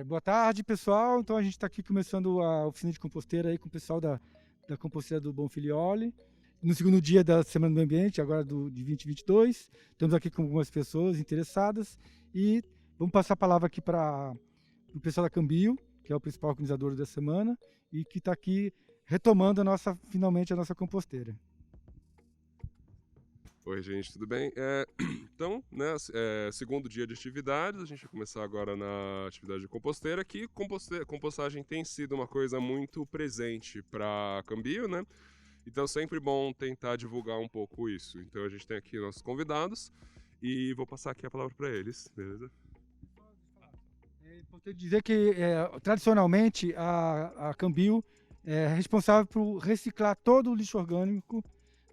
Boa tarde, pessoal. Então a gente está aqui começando a oficina de composteira aí com o pessoal da composteira do Bonfilioli. No segundo dia da Semana do Meio Ambiente, agora de 2022. Estamos aqui com algumas pessoas interessadas e vamos passar a palavra aqui para o pessoal da Cambio, que é o principal organizador da semana e que está aqui retomando finalmente a nossa composteira. Oi, gente, tudo bem? Então, né, segundo dia de atividades, a gente vai começar agora na atividade de composteira, que compostagem tem sido uma coisa muito presente para Cambio, né? Então, sempre bom tentar divulgar um pouco isso. Então, a gente tem aqui nossos convidados e vou passar aqui a palavra para eles, beleza? É importante dizer que, tradicionalmente, a Cambio é responsável por reciclar todo o lixo orgânico,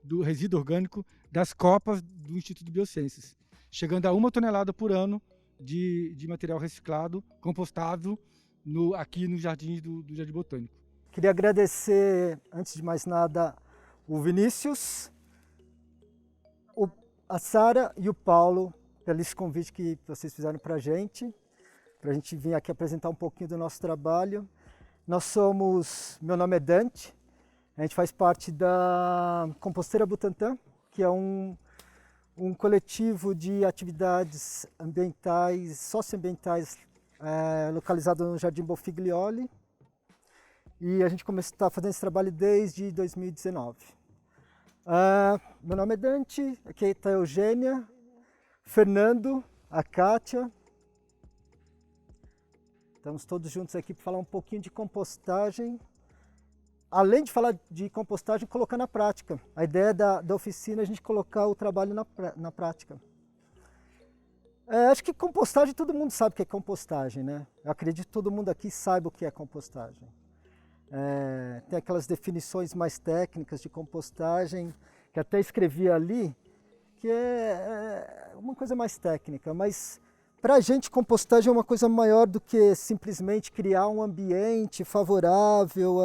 do resíduo orgânico das copas do Instituto Biociências, chegando a 1 tonelada por ano de material reciclado, compostável, aqui no jardim do Jardim Botânico. Queria agradecer, antes de mais nada, o Vinícius, a Sara e o Paulo pelo esse convite que vocês fizeram para a gente vir aqui apresentar um pouquinho do nosso trabalho. Meu nome é Dante, a gente faz parte da Composteira Butantã, que é um coletivo de atividades ambientais, socioambientais, localizado no Jardim Bonfilioli. E a gente está fazendo esse trabalho desde 2019. Meu nome é Dante, aqui está a Eugênia, Fernando, a Kátia. Estamos todos juntos aqui para falar um pouquinho de compostagem. Além de falar de compostagem, colocar na prática. A ideia da oficina é a gente colocar o trabalho na prática. Acho que compostagem, todo mundo sabe o que é compostagem, né? Eu acredito que todo mundo aqui saiba o que é compostagem. Tem aquelas definições mais técnicas de compostagem, que até escrevi ali, que é uma coisa mais técnica, mas para a gente compostagem é uma coisa maior do que simplesmente criar um ambiente favorável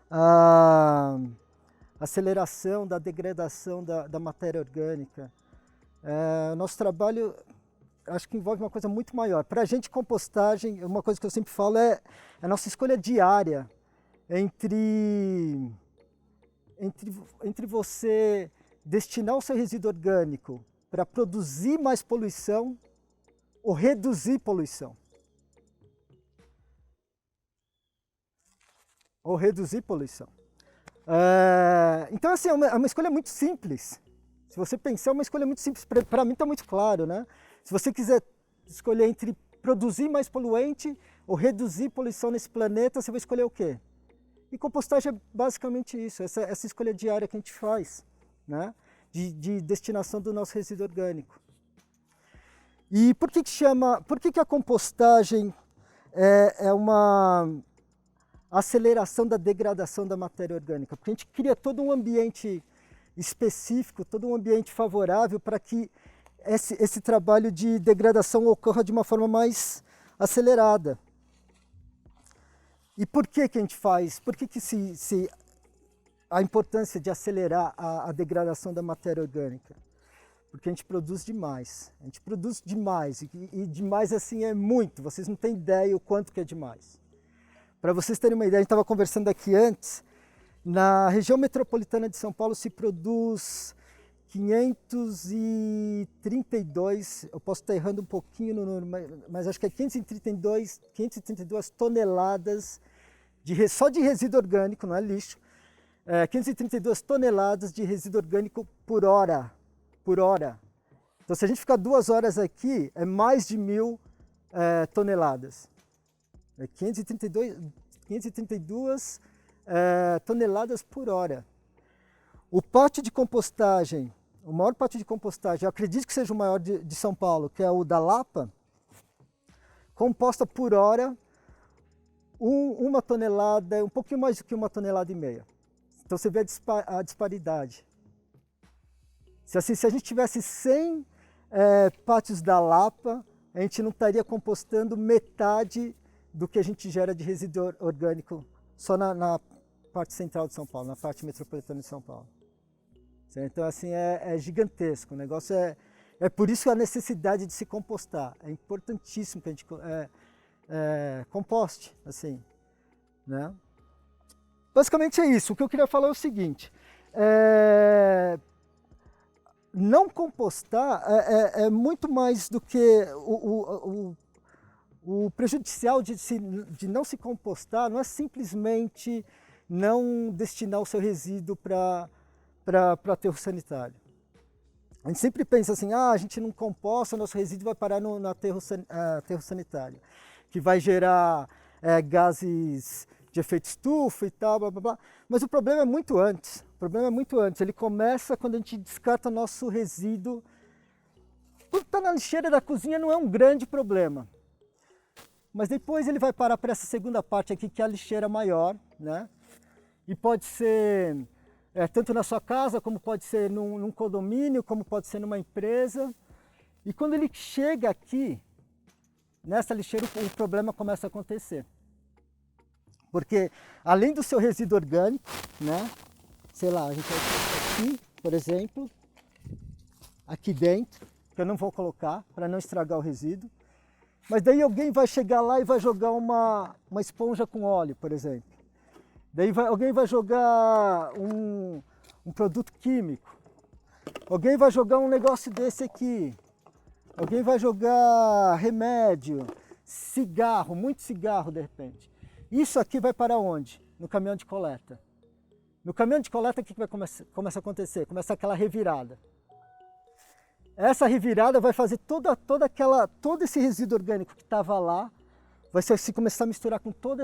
à aceleração da degradação da matéria orgânica. Nosso trabalho, acho que envolve uma coisa muito maior. Para a gente compostagem, uma coisa que eu sempre falo é a nossa escolha diária entre você destinar o seu resíduo orgânico para produzir mais poluição ou reduzir poluição. Então, assim, é uma escolha muito simples. Se você pensar, é uma escolha muito simples. Para mim está muito claro, né? Se você quiser escolher entre produzir mais poluente ou reduzir poluição nesse planeta, você vai escolher o quê? E compostagem é basicamente isso, essa escolha diária que a gente faz, né? De destinação do nosso resíduo orgânico. E por que a compostagem é uma aceleração da degradação da matéria orgânica? Porque a gente cria todo um ambiente específico, todo um ambiente favorável para que esse trabalho de degradação ocorra de uma forma mais acelerada. E por que a gente faz? Por que a importância de acelerar a degradação da matéria orgânica? Porque a gente produz demais. A gente produz demais. E demais assim é muito. Vocês não têm ideia o quanto que é demais. Para vocês terem uma ideia, a gente estava conversando aqui antes, na região metropolitana de São Paulo se produz 532, eu posso estar errando um pouquinho no número, mas acho que é 532 toneladas só de resíduo orgânico, não é lixo, 532 toneladas de resíduo orgânico por hora. Então, se a gente ficar 2 horas aqui, é mais de 1.000 toneladas. 532 toneladas por hora. O pátio de compostagem, o maior pátio de compostagem, eu acredito que seja o maior de São Paulo, que é o da Lapa, composta por hora 1 tonelada, um pouquinho mais do que 1,5 toneladas. Então você vê a disparidade. Se a gente tivesse 100 pátios da Lapa, a gente não estaria compostando metade do que a gente gera de resíduo orgânico só na parte central de São Paulo, na parte metropolitana de São Paulo. Então, assim, é gigantesco. O negócio é por isso a necessidade de se compostar. É importantíssimo que a gente composte, assim, né? Basicamente é isso. O que eu queria falar é o seguinte: não compostar é muito mais do que o prejudicial de não se compostar. Não é simplesmente não destinar o seu resíduo para aterro sanitário. A gente sempre pensa assim, a gente não composta, nosso resíduo vai parar no aterro sanitário, que vai gerar gases de efeito estufa e tal, blá, blá, blá. Mas o problema é muito antes. O problema é muito antes. Ele começa quando a gente descarta nosso resíduo. Quando está na lixeira da cozinha não é um grande problema. Mas depois ele vai parar para essa segunda parte aqui, que é a lixeira maior, né? E pode ser tanto na sua casa, como pode ser num condomínio, como pode ser numa empresa. E quando ele chega aqui, nessa lixeira, o problema começa a acontecer. Porque além do seu resíduo orgânico, né? Sei lá, a gente vai colocar aqui, por exemplo, aqui dentro, que eu não vou colocar para não estragar o resíduo. Mas daí alguém vai chegar lá e vai jogar uma esponja com óleo, por exemplo. Daí alguém vai jogar um produto químico. Alguém vai jogar um negócio desse aqui. Alguém vai jogar remédio, cigarro, muito cigarro de repente. Isso aqui vai para onde? No caminhão de coleta. No caminhão de coleta, o que vai começar a acontecer? Começa aquela revirada. Essa revirada vai fazer todo esse resíduo orgânico que estava lá, vai se começar a misturar com toda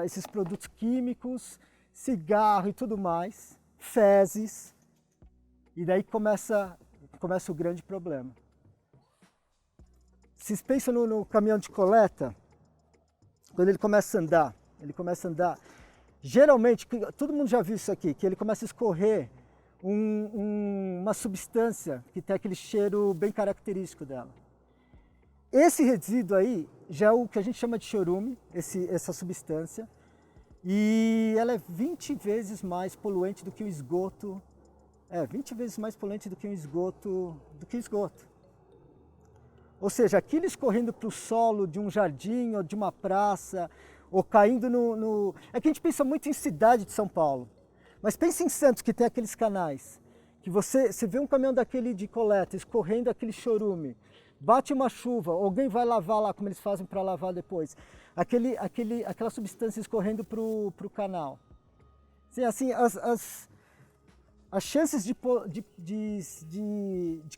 esses produtos químicos, cigarro e tudo mais, fezes, e daí começa o grande problema. Vocês pensam no caminhão de coleta, quando ele começa a andar, geralmente, todo mundo já viu isso aqui, que ele começa a escorrer uma substância que tem aquele cheiro bem característico dela. Esse resíduo aí já é o que a gente chama de chorume, essa substância, e ela é 20 vezes mais poluente do que o esgoto. 20 vezes mais poluente do que o esgoto. Ou seja, aquilo escorrendo para o solo de um jardim ou de uma praça, ou caindo no... É que a gente pensa muito em cidade de São Paulo. Mas pense em Santos, que tem aqueles canais, que você vê um caminhão daquele de coleta escorrendo aquele chorume, bate uma chuva, alguém vai lavar lá, como eles fazem para lavar depois, aquela substância escorrendo para o canal. Assim, as chances de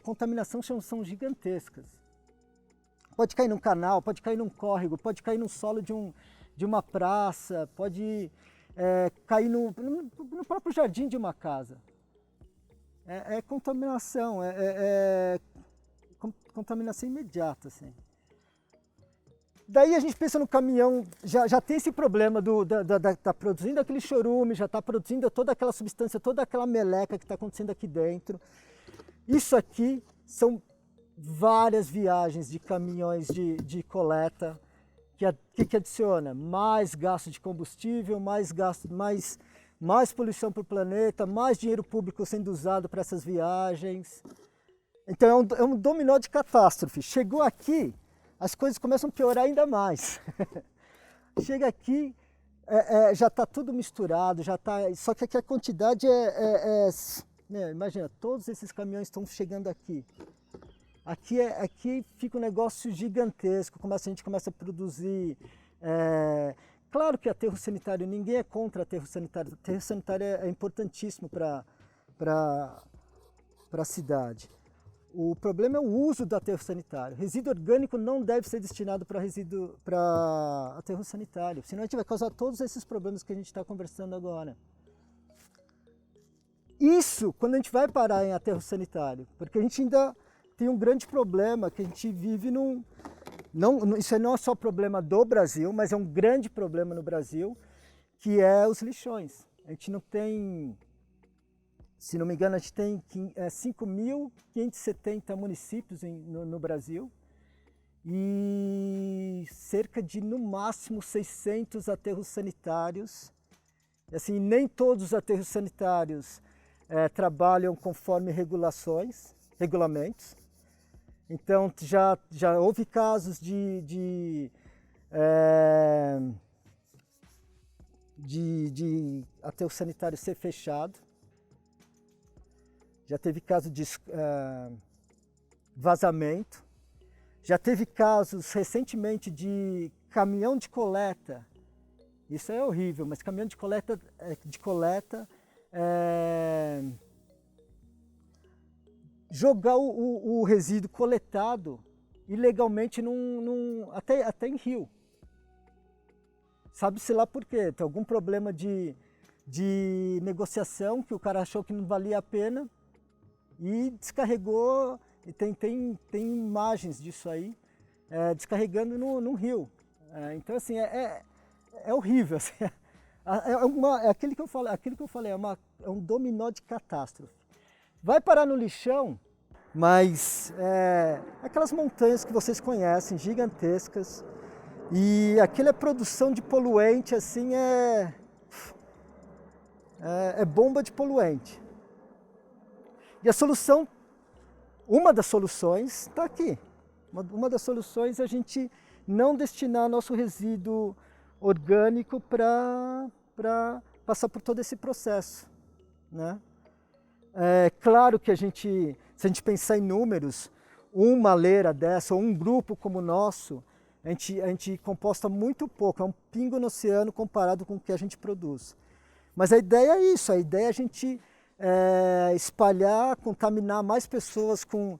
contaminação são gigantescas. Pode cair num canal, pode cair num córrego, pode cair no solo de uma praça, pode... cair no próprio jardim de uma casa. É contaminação, contaminação imediata. Assim. Daí a gente pensa no caminhão, já tem esse problema tá produzindo aquele chorume, já está produzindo toda aquela substância, toda aquela meleca que está acontecendo aqui dentro. Isso aqui são várias viagens de caminhões de coleta, que adiciona mais gasto de combustível, mais poluição para o planeta, mais dinheiro público sendo usado para essas viagens. Então é um dominó de catástrofe. Chegou aqui, as coisas começam a piorar ainda mais. Chega aqui, já está tudo misturado, só que aqui a quantidade imagina, todos esses caminhões estão chegando aqui. Aqui fica um negócio gigantesco, a gente começa a produzir... Claro que aterro sanitário, ninguém é contra aterro sanitário. Aterro sanitário é importantíssimo para a cidade. O problema é o uso do aterro sanitário. Resíduo orgânico não deve ser destinado para aterro sanitário, senão a gente vai causar todos esses problemas que a gente está conversando agora. Isso quando a gente vai parar em aterro sanitário, porque a gente ainda... tem um grande problema que a gente vive isso não é só problema do Brasil, mas é um grande problema no Brasil, que é os lixões. A gente não tem, se não me engano, a gente tem 5.570 municípios no Brasil e cerca de, no máximo, 600 aterros sanitários. Assim, nem todos os aterros sanitários trabalham conforme regulamentos. Então já houve casos de aterro sanitário ser fechado. Já teve caso de vazamento. Já teve casos recentemente de caminhão de coleta. Isso é horrível, mas caminhão de coleta jogar o resíduo coletado ilegalmente até em rio. Sabe-se lá por quê? Tem algum problema de negociação que o cara achou que não valia a pena e descarregou, e tem imagens disso aí, descarregando num rio. Então, assim, é horrível. Assim, é aquilo que eu falei, é um dominó de catástrofe. Vai parar no lixão, mas aquelas montanhas que vocês conhecem, gigantescas, e aquela produção de poluente, assim, é bomba de poluente. E a solução, uma das soluções está aqui. Uma das soluções é a gente não destinar nosso resíduo orgânico para passar por todo esse processo, né? É claro que se a gente pensar em números, uma leira dessa ou um grupo como o nosso, a gente composta muito pouco, é um pingo no oceano comparado com o que a gente produz. Mas a ideia é isso, a ideia é a gente espalhar, contaminar mais pessoas com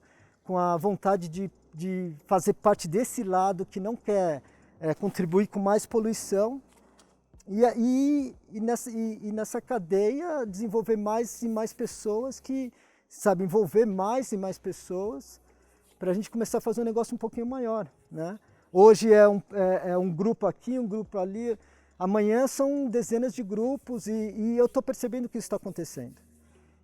a vontade de fazer parte desse lado que não quer contribuir com mais poluição e nessa cadeia desenvolver mais e mais pessoas envolver mais e mais pessoas para a gente começar a fazer um negócio um pouquinho maior, né? Hoje é um grupo aqui, um grupo ali, amanhã são dezenas de grupos e eu estou percebendo que isso está acontecendo.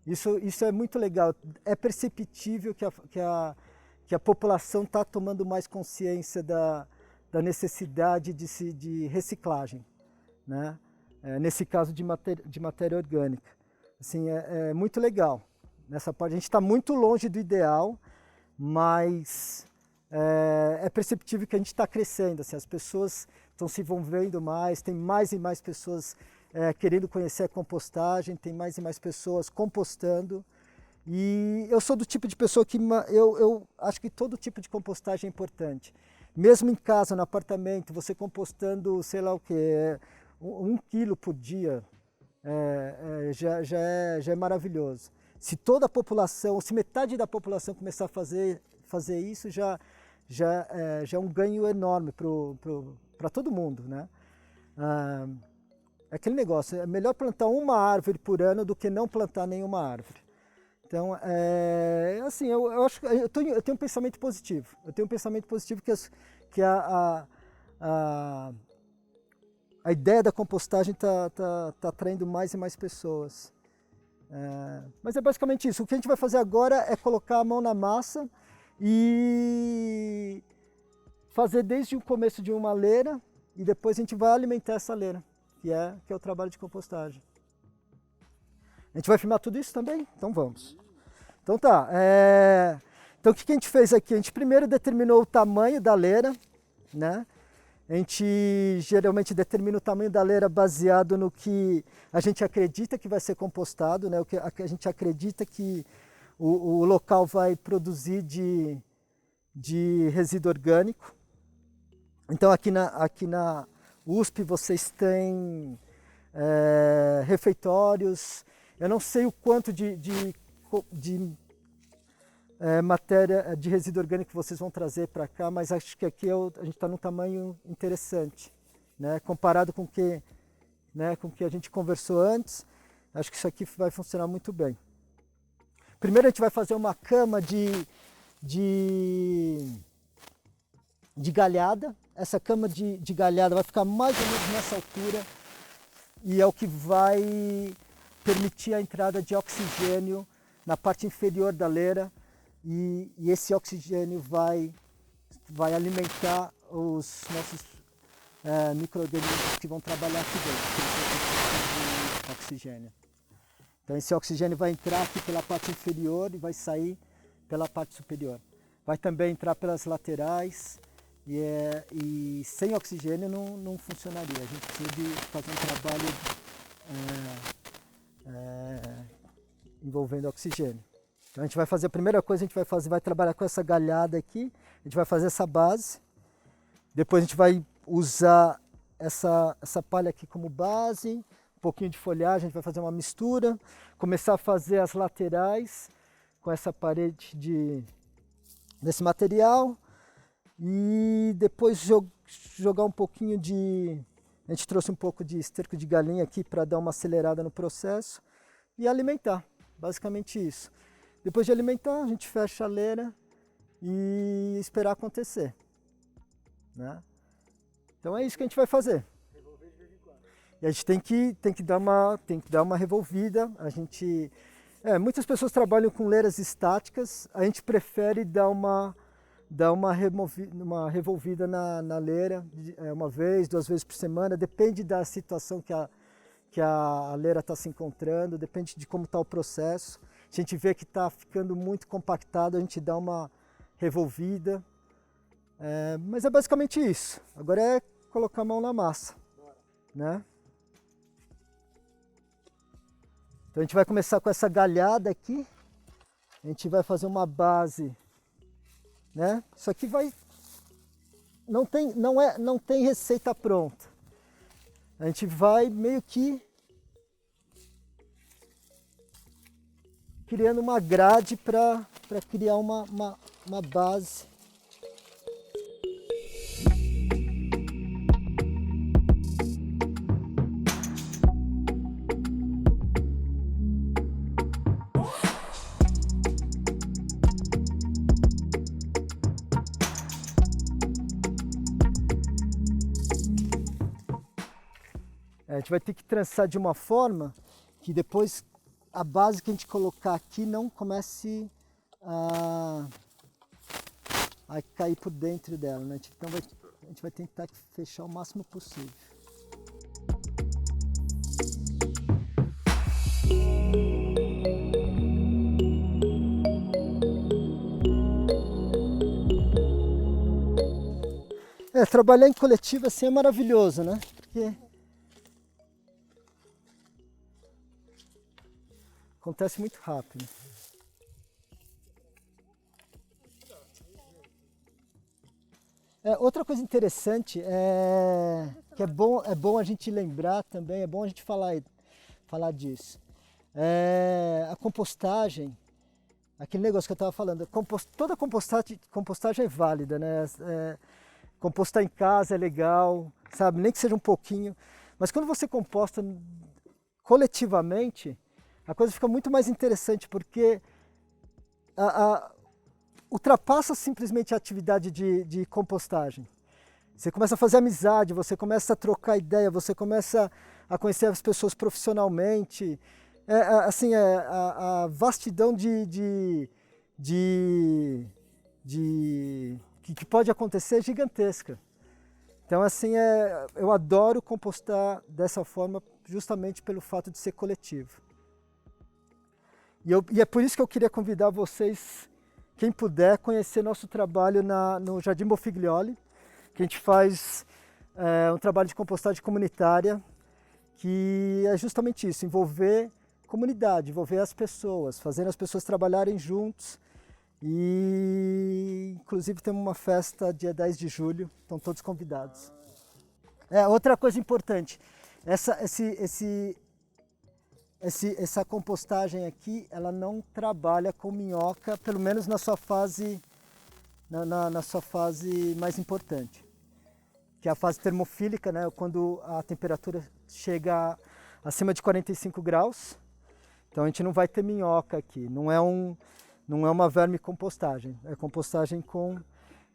Isso é muito legal, é perceptível que a população está tomando mais consciência da necessidade de reciclagem, né? Nesse caso de matéria orgânica. Assim, é muito legal. Nessa parte a gente está muito longe do ideal, mas é perceptível que a gente está crescendo. Assim, as pessoas estão se envolvendo mais, tem mais e mais pessoas querendo conhecer a compostagem, tem mais e mais pessoas compostando. E eu sou do tipo de pessoa que eu acho que todo tipo de compostagem é importante. Mesmo em casa, no apartamento, você compostando, sei lá o que, 1 quilo por dia, já é maravilhoso. Se toda a população, se metade da população começar a fazer isso, já é um ganho enorme para todo mundo, né? É aquele negócio, é melhor plantar uma árvore por ano do que não plantar nenhuma árvore. Então, assim, eu acho que eu tenho um pensamento positivo. Eu tenho um pensamento positivo que a ideia da compostagem tá atraindo mais e mais pessoas. Mas é basicamente isso. O que a gente vai fazer agora é colocar a mão na massa e fazer desde o começo de uma leira e depois a gente vai alimentar essa leira, que é o trabalho de compostagem. A gente vai filmar tudo isso também? Então vamos. Então tá. Então o que a gente fez aqui? A gente primeiro determinou o tamanho da leira, né? A gente geralmente determina o tamanho da leira baseado no que a gente acredita que vai ser compostado, né? O que a gente acredita que o local vai produzir de resíduo orgânico. Então aqui na USP vocês têm refeitórios. Eu não sei o quanto de matéria de resíduo orgânico que vocês vão trazer para cá, mas acho que aqui a gente está num tamanho interessante, né? Comparado com o que a gente conversou antes, acho que isso aqui vai funcionar muito bem. Primeiro a gente vai fazer uma cama de galhada. Essa cama de galhada vai ficar mais ou menos nessa altura e é o que vai permitir a entrada de oxigênio na parte inferior da leira e esse oxigênio vai alimentar os nossos micro-organismos que vão trabalhar aqui dentro, de oxigênio. Então esse oxigênio vai entrar aqui pela parte inferior e vai sair pela parte superior. vai também entrar pelas laterais e sem oxigênio não funcionaria. A gente precisa de fazer um trabalho envolvendo oxigênio. Então a gente vai fazer, a primeira coisa a gente vai trabalhar com essa galhada aqui, a gente vai fazer essa base, depois a gente vai usar essa palha aqui como base, um pouquinho de folhagem, a gente vai fazer uma mistura, começar a fazer as laterais com essa parede desse material e depois jogar um pouquinho a gente trouxe um pouco de esterco de galinha aqui para dar uma acelerada no processo e alimentar, basicamente isso. Depois de alimentar, a gente fecha a leira e esperar acontecer, né? Então é isso que a gente vai fazer. E a gente tem que dar uma revolvida. Muitas pessoas trabalham com leiras estáticas. A gente prefere dar uma revolvida na leira, uma vez, 2 vezes por semana. Depende da situação que a leira está se encontrando, depende de como está o processo. Se a gente vê que está ficando muito compactado, a gente dá uma revolvida. Mas é basicamente isso. Agora é colocar a mão na massa, né? Então a gente vai começar com essa galhada aqui. A gente vai fazer uma base, né? Isso aqui não tem receita pronta. A gente vai meio que criando uma grade para criar uma base. A gente vai ter que trançar de uma forma que depois a base que a gente colocar aqui não comece a cair por dentro dela, né? Então a gente vai tentar fechar o máximo possível. Trabalhar em coletivo assim é maravilhoso, né? Porque acontece muito rápido. Outra coisa interessante que é bom a gente lembrar também, é bom a gente falar disso. A compostagem, aquele negócio que eu estava falando, toda compostagem é válida, né? Compostar em casa é legal, sabe? Nem que seja um pouquinho. Mas quando você composta coletivamente, a coisa fica muito mais interessante, porque ultrapassa simplesmente a atividade de compostagem. Você começa a fazer amizade, você começa a trocar ideia, você começa a conhecer as pessoas profissionalmente. A vastidão que pode acontecer é gigantesca. Então, assim, eu adoro compostar dessa forma justamente pelo fato de ser coletivo. E é por isso que eu queria convidar vocês, quem puder, conhecer nosso trabalho no Jardim Bonfiglioli, que a gente faz um trabalho de compostagem comunitária, que é justamente isso, envolver comunidade, envolver as pessoas, fazendo as pessoas trabalharem juntos. E inclusive temos uma festa dia 10 de julho, estão todos convidados. Outra coisa importante, essa compostagem aqui, ela não trabalha com minhoca, pelo menos na sua fase, na sua fase mais importante, que é a fase termofílica, né? Quando a temperatura chega acima de 45 graus, então a gente não vai ter minhoca aqui, não é uma vermicompostagem, é compostagem com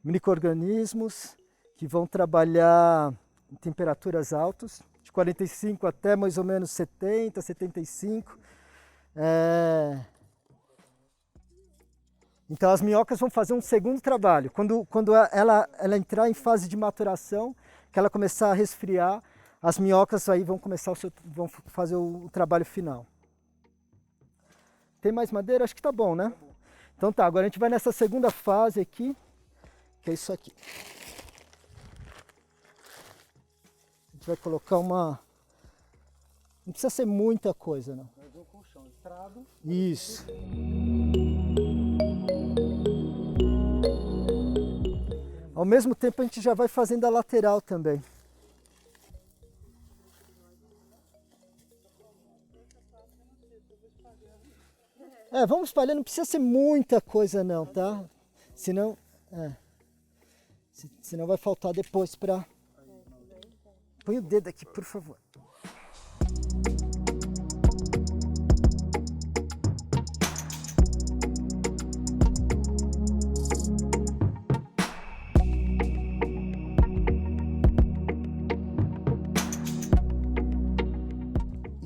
micro-organismos que vão trabalhar em temperaturas altas, de 45 até mais ou menos 70, 75. Então as minhocas vão fazer um segundo trabalho. Quando ela entrar em fase de maturação, que ela começar a resfriar, as minhocas aí vão fazer o trabalho final. Tem mais madeira? Acho que tá bom, né? Então tá, agora a gente vai nessa segunda fase aqui, que é isso aqui. A gente vai colocar uma... Não precisa ser muita coisa, não. Um colchão, estrado. Isso. Ao mesmo tempo a gente já vai fazendo a lateral também. Vamos espalhar, não precisa ser muita coisa não, tá? Senão, senão vai faltar depois pra... Põe o dedo aqui, por favor.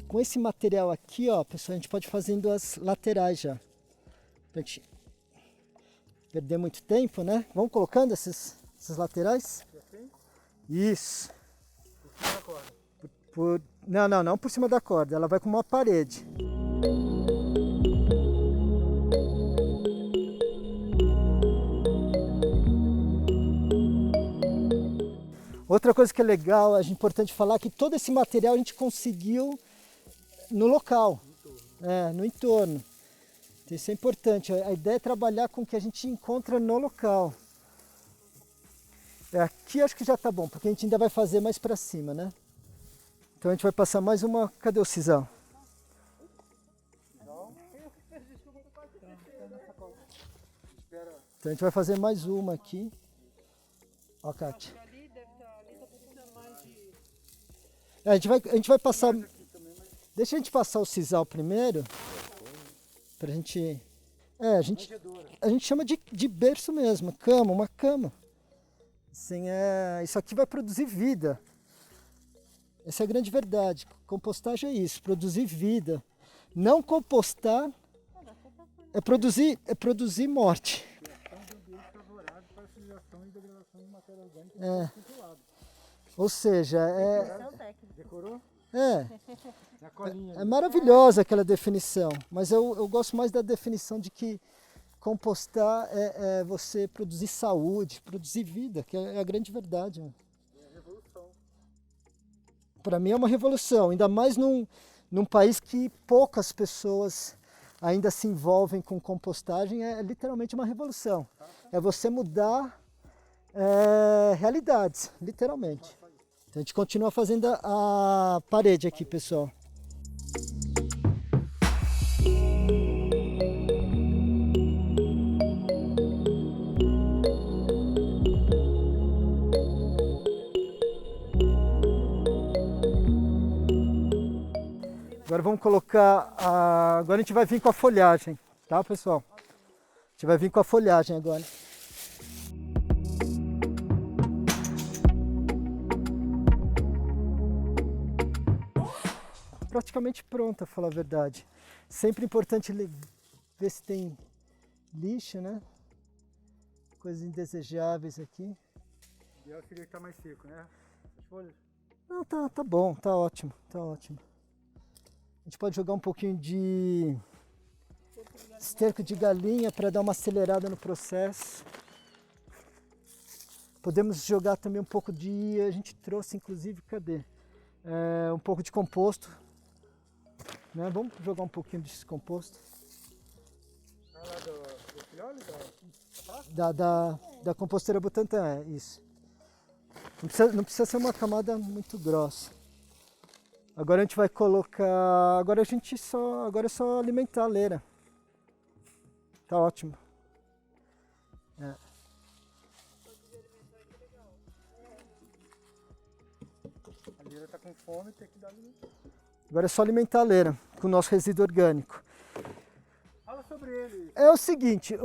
Com esse material aqui, ó, pessoal, a gente pode fazendo as laterais já. Pra gente perder muito tempo, né? Vamos colocando essas laterais? Isso. Por cima da corda. Não por cima da corda. Ela vai com uma parede. Outra coisa que é legal, é importante falar, que todo esse material a gente conseguiu no local, no entorno. Então, isso é importante. A ideia é trabalhar com o que a gente encontra no local. Aqui acho que já está bom, porque a gente ainda vai fazer mais para cima, né? Então a gente vai passar mais uma... Cadê o sisal? Então a gente vai fazer mais uma aqui. Ó, Kátia. A gente vai passar... Deixa a gente passar o sisal primeiro, pra gente... a gente chama de berço mesmo, cama, uma cama. Assim, isso aqui vai produzir vida. Essa é a grande verdade. Compostagem é isso, produzir vida. Não compostar é produzir morte. Ou seja, Decorou? É maravilhosa aquela definição, mas eu gosto mais da definição de que compostar é você produzir saúde, produzir vida, que é a grande verdade. É revolução. Para mim é uma revolução, ainda mais num país que poucas pessoas ainda se envolvem com compostagem, é literalmente uma revolução. É você mudar realidades, literalmente. Então a gente continua fazendo a parede aqui, pessoal. Agora vamos colocar, agora a gente vai vir com a folhagem, tá, pessoal? A gente vai vir com a folhagem agora. Praticamente pronta, pra falar a verdade. Sempre importante ver se tem lixo, né? Coisas indesejáveis aqui. E eu queria que tá mais seco, né? As folhas? Não, tá bom, tá ótimo, tá ótimo. A gente pode jogar um pouquinho de esterco de galinha para dar uma acelerada no processo. Podemos jogar também um pouco a gente trouxe inclusive, cadê? Um pouco de composto. Né? Vamos jogar um pouquinho desse composto. Lá do filhole? Da composteira Butantan, isso. Não precisa ser uma camada muito grossa. Agora a gente vai colocar... Agora é só alimentar a leira. Tá ótimo. A leira tá com fome, tem que dar alimento. Agora é só alimentar a leira com o nosso resíduo orgânico. Fala sobre ele. É o seguinte,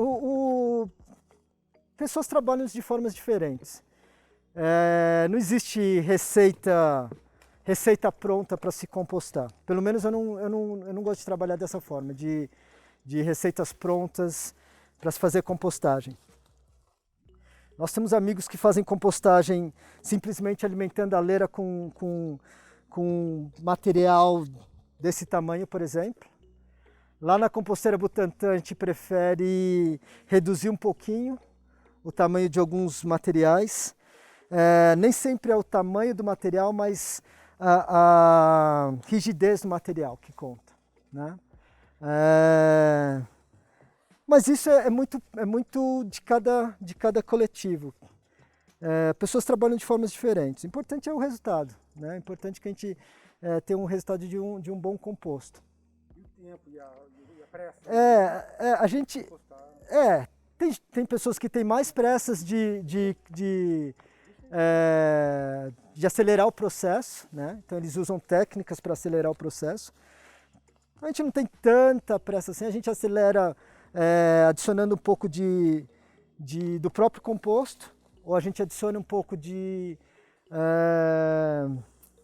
pessoas trabalham de formas diferentes. Não existe receita pronta para se compostar. Pelo menos eu não gosto de trabalhar dessa forma, de receitas prontas para se fazer compostagem. Nós temos amigos que fazem compostagem simplesmente alimentando a leira com material desse tamanho, por exemplo. Lá na composteira Butantã a gente prefere reduzir um pouquinho o tamanho de alguns materiais. Nem sempre é o tamanho do material, mas a rigidez do material que conta, né? Mas isso é muito de cada coletivo. Pessoas trabalham de formas diferentes. O importante é o resultado, né? O importante é que a gente tenha um resultado de um bom composto. E o tempo e a pressa? A gente... Tem pessoas que têm mais pressas de acelerar o processo, né? Então eles usam técnicas para acelerar o processo. A gente não tem tanta pressa assim, a gente acelera adicionando um pouco do próprio composto, ou a gente adiciona um pouco de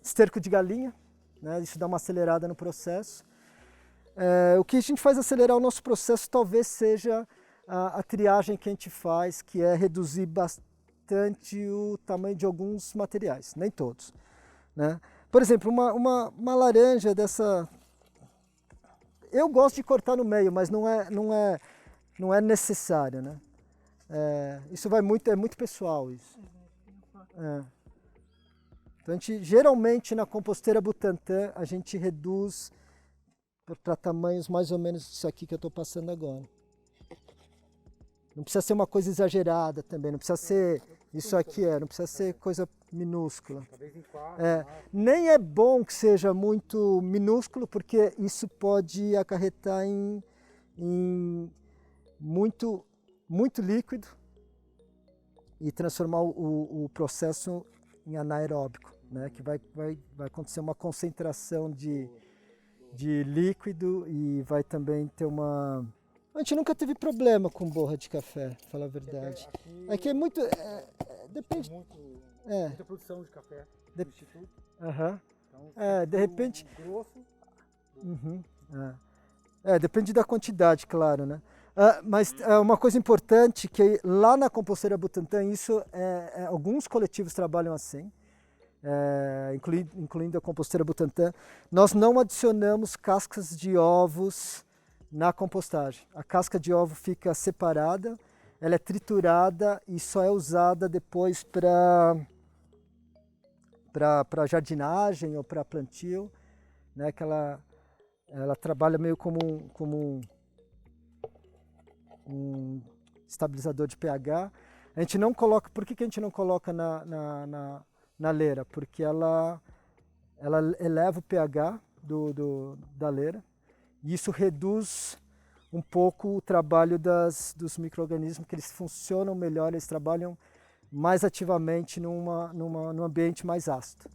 esterco de galinha, né? Isso dá uma acelerada no processo. O que a gente faz acelerar o nosso processo talvez seja a triagem que a gente faz, que é reduzir bastante o tamanho de alguns materiais, nem todos, né? Por exemplo, uma laranja dessa... Eu gosto de cortar no meio, mas não é necessário, né? Isso é muito pessoal, isso. Então, a gente, geralmente, na composteira Butantã, a gente reduz para tamanhos mais ou menos isso aqui que eu estou passando agora. Não precisa ser uma coisa exagerada também, não precisa ser isso aqui, não precisa ser coisa minúscula. Nem é bom que seja muito minúsculo, porque isso pode acarretar em muito líquido e transformar o processo em anaeróbico, né? Que vai acontecer uma concentração de líquido e vai também ter uma... A gente nunca teve problema com borra de café, pra falar a verdade. Aqui é muito... depende... Muita produção de café no Instituto. Então, de repente... Grosso. Depende da quantidade, claro, né? Mas uma coisa importante que lá na composteira Butantã, isso alguns coletivos trabalham assim, incluindo a composteira Butantã, nós não adicionamos cascas de ovos na compostagem. A casca de ovo fica separada, ela é triturada e só é usada depois para jardinagem ou para plantio, né? Que ela trabalha meio como um estabilizador de pH. A gente não coloca... Por que a gente não coloca na leira? Porque ela eleva o pH da leira e isso reduz um pouco o trabalho dos micro-organismos, que eles funcionam melhor, eles trabalham mais ativamente num ambiente mais ácido.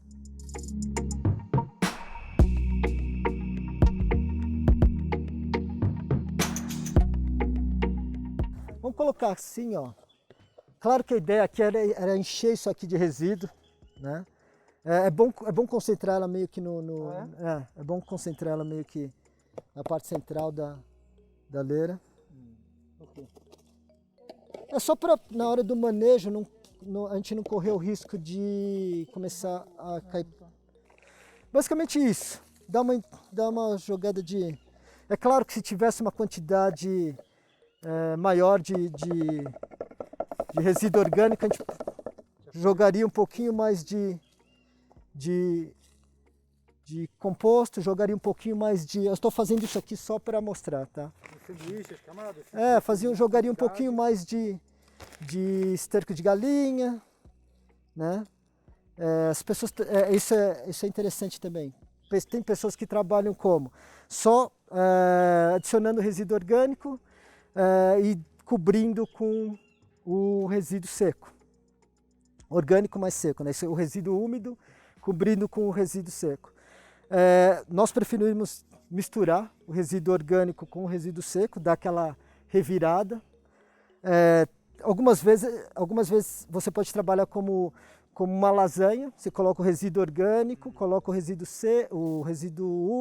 Vamos colocar assim, ó. Claro que a ideia aqui era encher isso aqui de resíduo, né? É bom concentrar ela meio que é bom concentrar ela meio que na parte central da leira. Okay. É só para na hora do manejo a gente não correr o risco de começar a cair. Basicamente isso. Dá uma jogada de... É claro que se tivesse uma quantidade maior de resíduo orgânico, a gente jogaria um pouquinho mais de composto, jogaria um pouquinho mais de... Eu estou fazendo isso aqui só para mostrar, tá? Jogaria um pouquinho mais de esterco de galinha, né? As pessoas, isso é interessante também. Tem pessoas que trabalham como? Só adicionando resíduo orgânico e cobrindo com o resíduo seco. Orgânico mais seco, né? O resíduo úmido cobrindo com o resíduo seco. Nós preferimos misturar o resíduo orgânico com o resíduo seco, dar aquela revirada. Algumas vezes você pode trabalhar como uma lasanha. Você coloca o resíduo orgânico, coloca o resíduo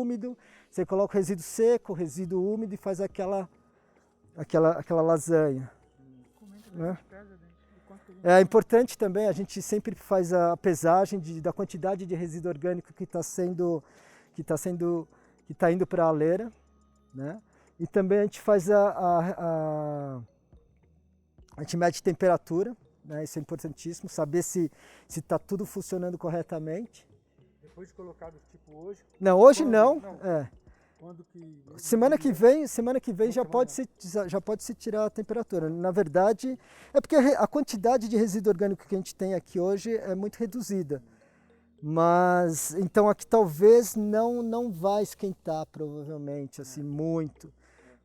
úmido, você coloca o resíduo seco, o resíduo úmido e faz aquela lasanha. É importante também, a gente sempre faz a pesagem da quantidade de resíduo orgânico que está indo para a leira, né? e também a gente faz a gente mede temperatura, né? Isso é importantíssimo, saber se está tudo funcionando corretamente. Depois de colocado tipo hoje? Não, hoje Quando? não. Não. É. Quando que... Semana que vem já pode se tirar a temperatura. Na verdade, é porque a quantidade de resíduo orgânico que a gente tem aqui hoje é muito reduzida. Mas então aqui talvez não vai esquentar provavelmente assim muito,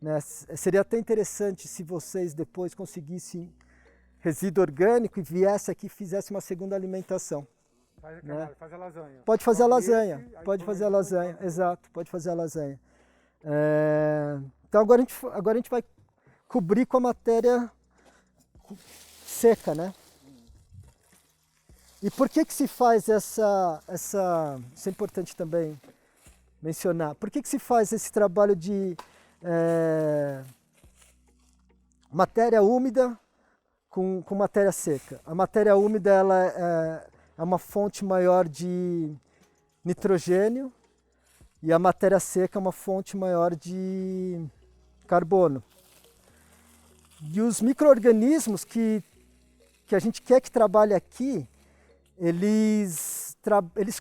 né? Seria até interessante se vocês depois conseguissem resíduo orgânico e viesse aqui e fizesse uma segunda alimentação. Faz a lasanha. Pode fazer a lasanha, Aí pode põe fazer a aqui, lasanha, exato, pode fazer a lasanha. Então agora a gente vai cobrir com a matéria seca, né? E por que se faz isso é importante também mencionar, por que se faz esse trabalho de matéria úmida com matéria seca? A matéria úmida ela é uma fonte maior de nitrogênio e a matéria seca é uma fonte maior de carbono. E os micro-organismos que a gente quer que trabalhe aqui, eles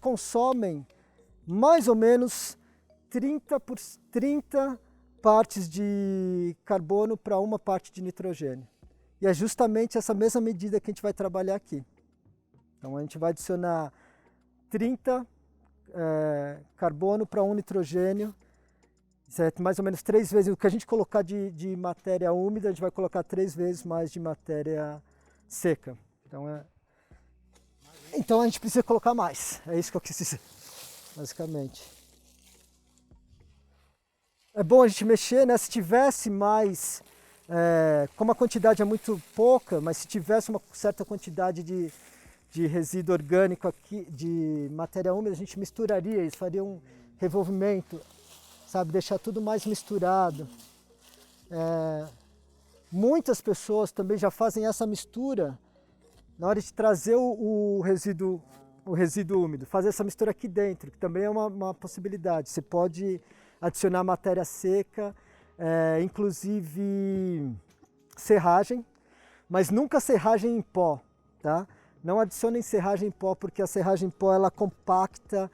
consomem mais ou menos 30 partes de carbono para uma parte de nitrogênio. E é justamente essa mesma medida que a gente vai trabalhar aqui. Então a gente vai adicionar 30 carbono para 1 nitrogênio, certo? Mais ou menos 3 vezes. O que a gente colocar de matéria úmida, a gente vai colocar 3 vezes mais de matéria seca. Então a gente precisa colocar mais. É isso que eu quis dizer, basicamente. É bom a gente mexer, né? Se tivesse mais, como a quantidade é muito pouca, mas se tivesse uma certa quantidade de resíduo orgânico aqui, de matéria úmida, a gente misturaria isso, faria um revolvimento, sabe, deixar tudo mais misturado. Muitas pessoas também já fazem essa mistura na hora de trazer o resíduo úmido, fazer essa mistura aqui dentro, que também é uma possibilidade. Você pode adicionar matéria seca, inclusive serragem, mas nunca serragem em pó, tá? Não adicionem serragem em pó, porque a serragem em pó ela compacta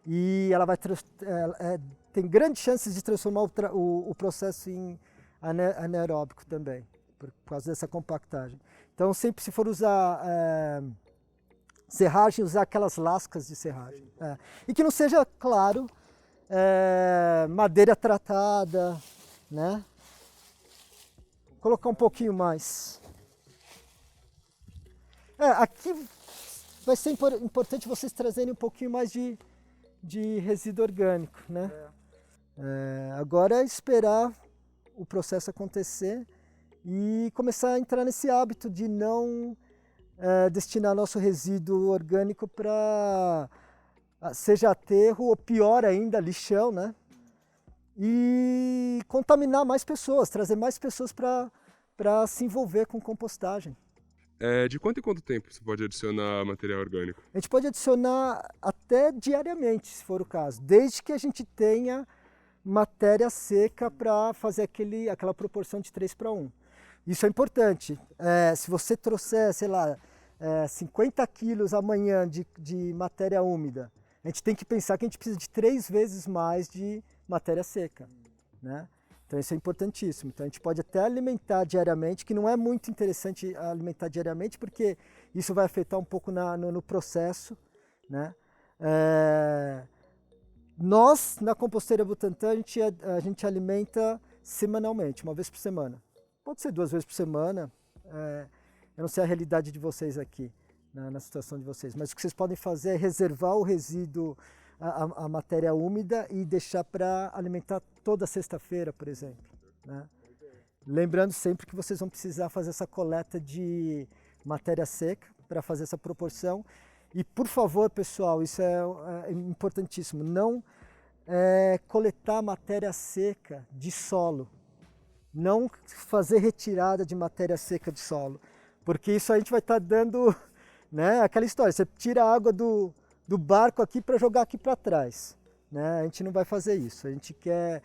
e ela tem grandes chances de transformar o processo em anaeróbico também, por causa dessa compactagem. Então, sempre se for usar serragem, usar aquelas lascas de serragem. E que não seja, claro, madeira tratada, né? Vou colocar um pouquinho mais. Aqui vai ser importante vocês trazerem um pouquinho mais de resíduo orgânico, né? Agora é esperar o processo acontecer e começar a entrar nesse hábito de não destinar nosso resíduo orgânico para seja aterro ou pior ainda, lixão, né? E contaminar mais pessoas, trazer mais pessoas para se envolver com compostagem. De quanto em quanto tempo você pode adicionar material orgânico? A gente pode adicionar até diariamente, se for o caso, desde que a gente tenha matéria seca para fazer aquela proporção de 3:1. Isso é importante. Se você trouxer, sei lá, 50 quilos amanhã de matéria úmida, a gente tem que pensar que a gente precisa de 3 vezes mais de matéria seca, né? Então isso é importantíssimo. Então a gente pode até alimentar diariamente, que não é muito interessante alimentar diariamente, porque isso vai afetar um pouco no processo, né? Nós, na Composteira Butantã, a gente alimenta semanalmente, 1 vez por semana. Pode ser 2 vezes por semana. Eu não sei a realidade de vocês aqui, na situação de vocês, mas o que vocês podem fazer é reservar o resíduo, a matéria úmida e deixar para alimentar toda sexta-feira, por exemplo, né? Lembrando sempre que vocês vão precisar fazer essa coleta de matéria seca para fazer essa proporção. E, por favor, pessoal, isso é importantíssimo, não coletar matéria seca de solo, não fazer retirada de matéria seca de solo, porque isso a gente vai estar dando, né, aquela história, você tira a água do barco aqui para jogar aqui para trás, né? A gente não vai fazer isso, a gente quer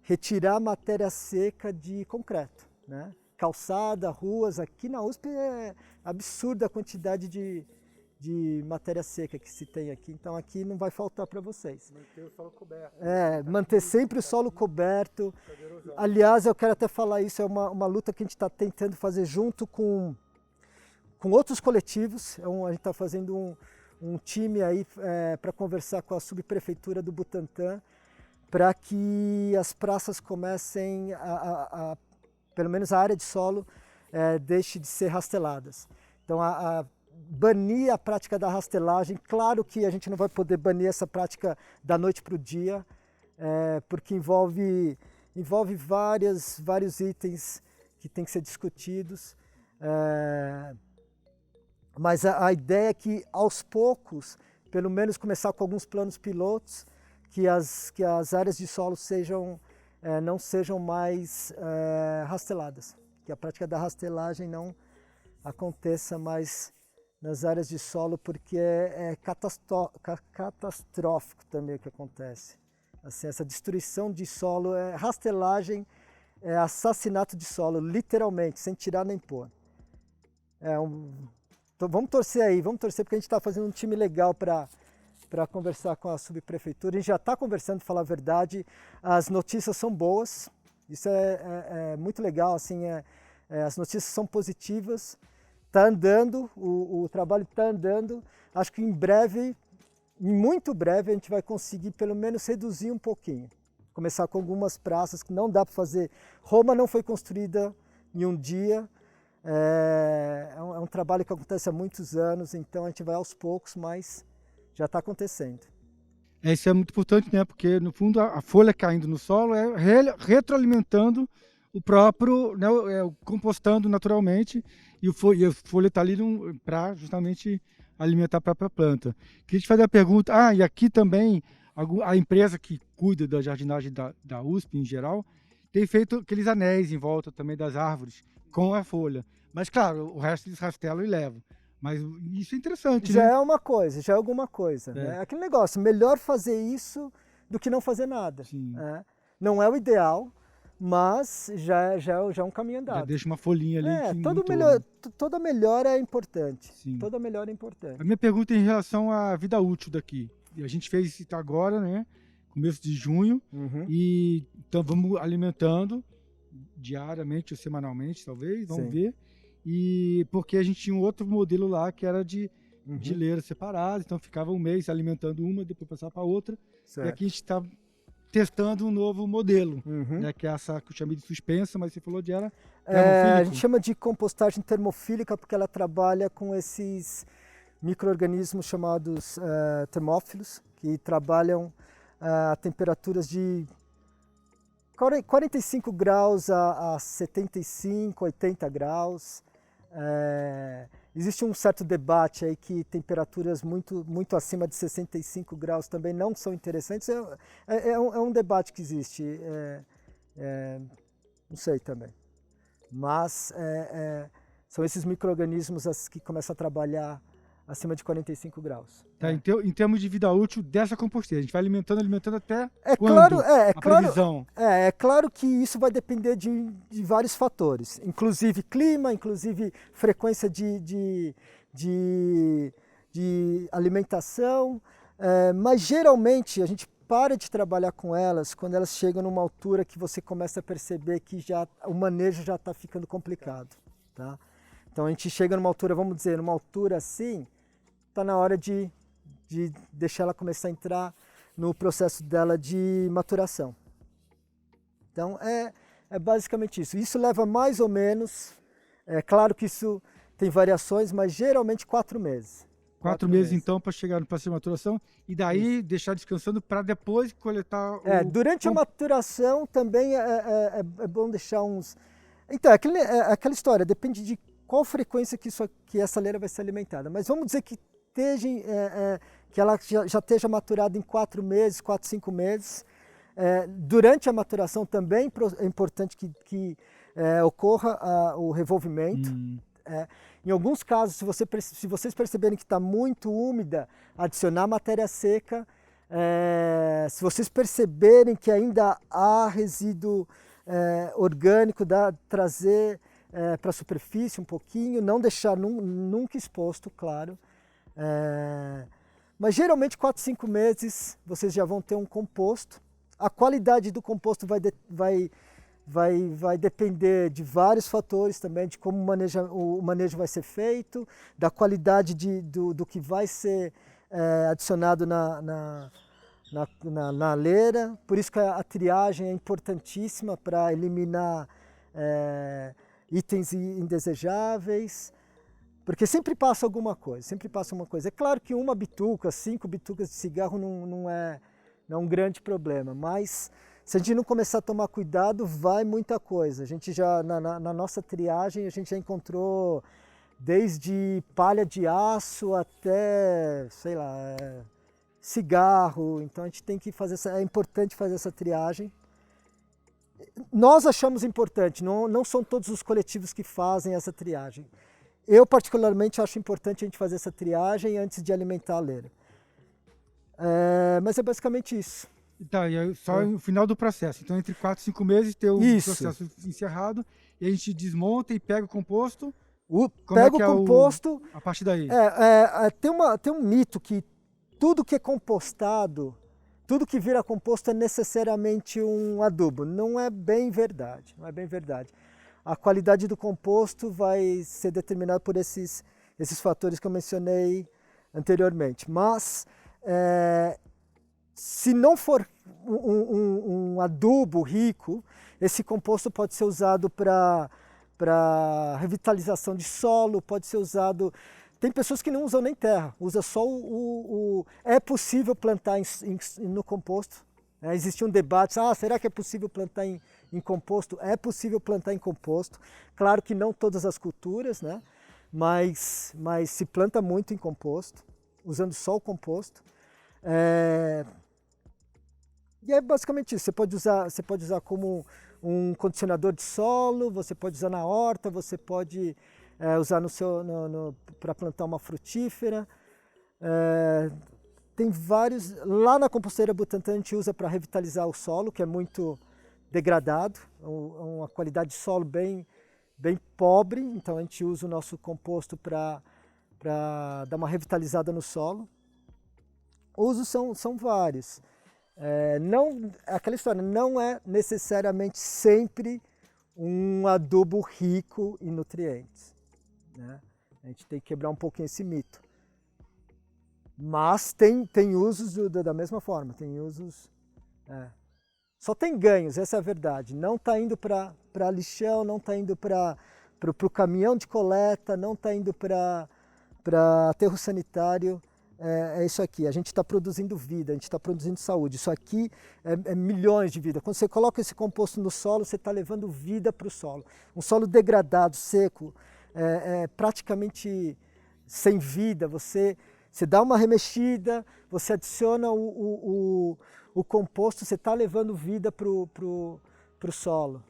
retirar matéria seca de concreto, né? Calçada, ruas, aqui na USP é absurda a quantidade de matéria seca que se tem aqui, então aqui não vai faltar para vocês. Manter o solo coberto. Manter sempre o solo coberto. Aliás, eu quero até falar isso, é uma luta que a gente está tentando fazer junto com outros coletivos. A gente está fazendo um time aí para conversar com a subprefeitura do Butantã, para que as praças comecem pelo menos a área de solo, deixe de ser rasteladas. Então, banir a prática da rastelagem, claro que a gente não vai poder banir essa prática da noite para o dia, porque envolve vários itens que têm que ser discutidos, mas a ideia é que aos poucos, pelo menos começar com alguns planos pilotos, que as áreas de solo não sejam mais rasteladas, que a prática da rastelagem não aconteça mais nas áreas de solo, porque é catastrófico também o que acontece. Assim, essa destruição de solo, rastelagem, é assassinato de solo, literalmente, sem tirar nem pôr. Então vamos torcer porque a gente está fazendo um time legal para conversar com a subprefeitura. A gente já está conversando, para falar a verdade, as notícias são boas, isso é muito legal, assim, as notícias são positivas, está andando, o trabalho está andando, acho que muito breve, a gente vai conseguir pelo menos reduzir um pouquinho, começar com algumas praças que não dá para fazer. Roma não foi construída em um dia, é um trabalho que acontece há muitos anos, então a gente vai aos poucos, mas já está acontecendo. Isso é muito importante, né? Porque no fundo a folha caindo no solo é retroalimentando o próprio, né? Compostando naturalmente, e a folha está ali para justamente alimentar a própria planta. Queria te fazer a pergunta, e aqui também a empresa que cuida da jardinagem da USP em geral tem feito aqueles anéis em volta também das árvores com a folha. Mas claro, o resto eles rastelam e levam. Mas isso é interessante, já né? é uma coisa, já é alguma coisa. Né? Aquele negócio, melhor fazer isso do que não fazer nada. Não é o ideal, mas já é um caminho andado. Já deixa uma folhinha ali. Toda melhora é importante. Sim. Toda melhora é importante. A minha pergunta é em relação à vida útil daqui. A gente fez isso agora, né? Começo de junho. E então vamos alimentando diariamente ou semanalmente, talvez. Vamos ver. E porque a gente tinha um outro modelo lá que era de leiras separadas, então ficava um mês alimentando uma, depois passava para outra. Certo. E aqui a gente está testando um novo modelo, né, que é essa que eu chamei de suspensa, mas você falou de era termofílico. A gente chama de compostagem termofílica porque ela trabalha com esses micro-organismos chamados termófilos, que trabalham a temperaturas de 45 graus a 75, 80 graus. Existe um certo debate aí que temperaturas muito acima de 65 graus também não são interessantes. É um debate que existe, não sei também. Mas são esses micro-organismos que começam a trabalhar acima de 45 graus. Tá, em termos de vida útil dessa composteira, a gente vai alimentando até quando? Previsão? É claro que isso vai depender de vários fatores, inclusive clima, inclusive frequência de alimentação, mas geralmente a gente para de trabalhar com elas quando elas chegam numa altura que você começa a perceber que o manejo já está ficando complicado. Tá? Então a gente chega numa altura, vamos dizer, numa altura assim, está na hora de deixar ela começar a entrar no processo dela de maturação. Então é basicamente isso. Isso leva mais ou menos, claro que isso tem variações, mas geralmente 4 meses. 4 meses então para chegar no processo de maturação e daí deixar descansando para depois coletar durante a maturação também é bom deixar uns... Então, aquela história, depende de qual frequência que essa leira vai ser alimentada. Mas vamos dizer que ela já esteja maturada em 4 meses, 4, 5 meses. Durante a maturação também é importante que ocorra o revolvimento. Em alguns casos, se vocês perceberem que está muito úmida, adicionar matéria seca Se vocês perceberem que ainda há resíduo orgânico, trazer para a superfície um pouquinho, não deixar nunca exposto, claro. Mas geralmente 4, 5 meses vocês já vão ter um composto. A qualidade do composto vai depender de vários fatores também, de como o manejo vai ser feito, da qualidade do que vai ser adicionado na leira. Por isso que a triagem é importantíssima para eliminar itens indesejáveis, porque sempre passa alguma coisa, sempre passa uma coisa. É claro que 1 bituca, 5 bitucas de cigarro não é um grande problema, mas se a gente não começar a tomar cuidado, vai muita coisa. A gente já, na nossa triagem, a gente já encontrou desde palha de aço até, sei lá, cigarro. Então a gente tem que é importante fazer essa triagem. Nós achamos importante, não são todos os coletivos que fazem essa triagem. Eu particularmente acho importante a gente fazer essa triagem antes de alimentar a leira. Mas é basicamente isso. Tá, e aí só no final do processo. Então, entre 4 e 5 meses, tem o processo encerrado, e a gente desmonta e pega o composto. Pega o composto. A partir daí. Tem um mito que tudo que é compostado, tudo que vira composto é necessariamente um adubo. Não é bem verdade. Não é bem verdade. A qualidade do composto vai ser determinada por esses fatores que eu mencionei anteriormente. Mas se não for um adubo rico, esse composto pode ser usado para revitalização de solo, pode ser usado... Tem pessoas que não usam nem terra, usa só É possível plantar no composto. Existe um debate, será que é possível plantar em composto? É possível plantar em composto. Claro que não todas as culturas, né? Mas se planta muito em composto, usando só o composto. E é basicamente isso. Você pode usar como um condicionador de solo, você pode usar na horta, você pode usar para plantar uma frutífera. Tem vários. Lá na composteira Butantan a gente usa para revitalizar o solo, que é muito degradado, uma qualidade de solo bem pobre. Então a gente usa o nosso composto para dar uma revitalizada no solo. Usos são vários. Aquela história, não é necessariamente sempre um adubo rico em nutrientes, né? A gente tem que quebrar um pouquinho esse mito. Mas tem usos da mesma forma, tem usos... Só tem ganhos, essa é a verdade. Não está indo para lixão, não está indo para o caminhão de coleta, não está indo para aterro sanitário. É isso aqui, a gente está produzindo vida, a gente está produzindo saúde. Isso aqui é milhões de vidas. Quando você coloca esse composto no solo, você está levando vida para o solo. Um solo degradado, seco, praticamente sem vida, você dá uma remexida, você adiciona o composto, você está levando vida para o solo.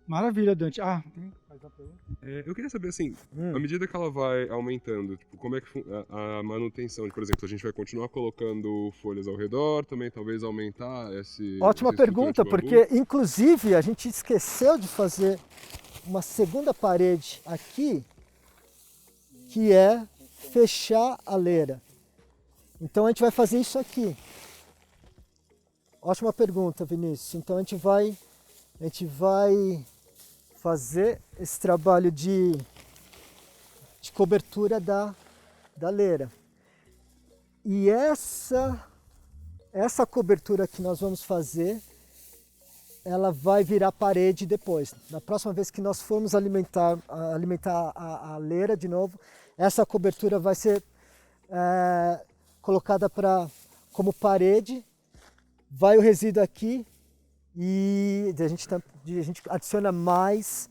Maravilha, Dante. Eu queria saber, assim, à medida que ela vai aumentando, tipo, como é que a manutenção, por exemplo, a gente vai continuar colocando folhas ao redor, também talvez aumentar Ótima pergunta, porque inclusive a gente esqueceu de fazer uma segunda parede aqui, que é fechar a leira. Então a gente vai fazer isso aqui. Ótima pergunta, Vinícius. Então a gente vai fazer esse trabalho de cobertura da leira. E essa cobertura que nós vamos fazer, ela vai virar parede depois. Na próxima vez que nós formos alimentar a leira de novo, essa cobertura vai ser colocada como parede, vai o resíduo aqui e a gente adiciona mais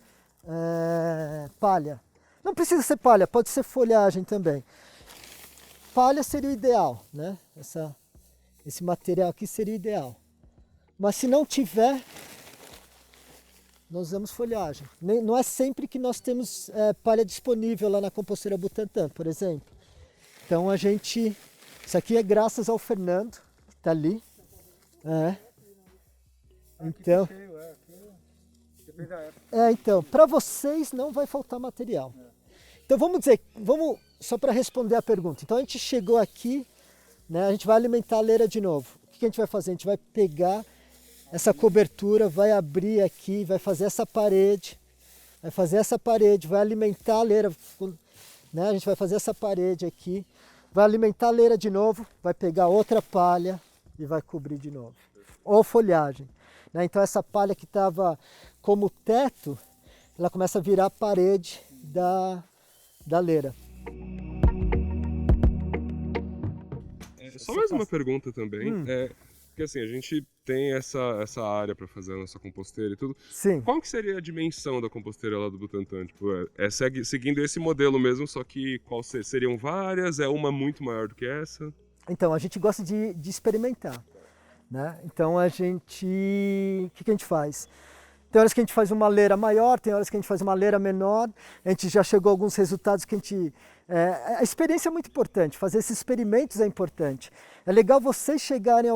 palha. Não precisa ser palha, pode ser folhagem também. Palha seria o ideal, né? Esse material aqui seria ideal. Mas se não tiver, nós usamos folhagem. Não é sempre que nós temos palha disponível lá na composteira Butantan, por exemplo. Então a gente Isso aqui é graças ao Fernando, que está ali. Então, então, para vocês não vai faltar material. Então vamos só para responder a pergunta. Então a gente chegou aqui, né, a gente vai alimentar a leira de novo. O que a gente vai fazer? A gente vai pegar essa cobertura, vai abrir aqui, vai fazer essa parede, vai alimentar a leira, né? A gente vai fazer essa parede aqui, vai alimentar a leira de novo, vai pegar outra palha e vai cobrir de novo. Ou folhagem, né? Então essa palha que estava como teto, ela começa a virar a parede da leira. Só mais uma pergunta também. Porque assim, a gente tem essa área para fazer a nossa composteira e tudo. Sim. Qual que seria a dimensão da composteira lá do Butantã? Tipo, seguindo esse modelo mesmo, só que seriam várias? É uma muito maior do que essa? Então, a gente gosta de experimentar, né? Então, o que a gente faz? Tem horas que a gente faz uma leira maior, tem horas que a gente faz uma leira menor. A gente já chegou a alguns resultados que a experiência é muito importante, fazer esses experimentos é importante. É legal vocês chegarem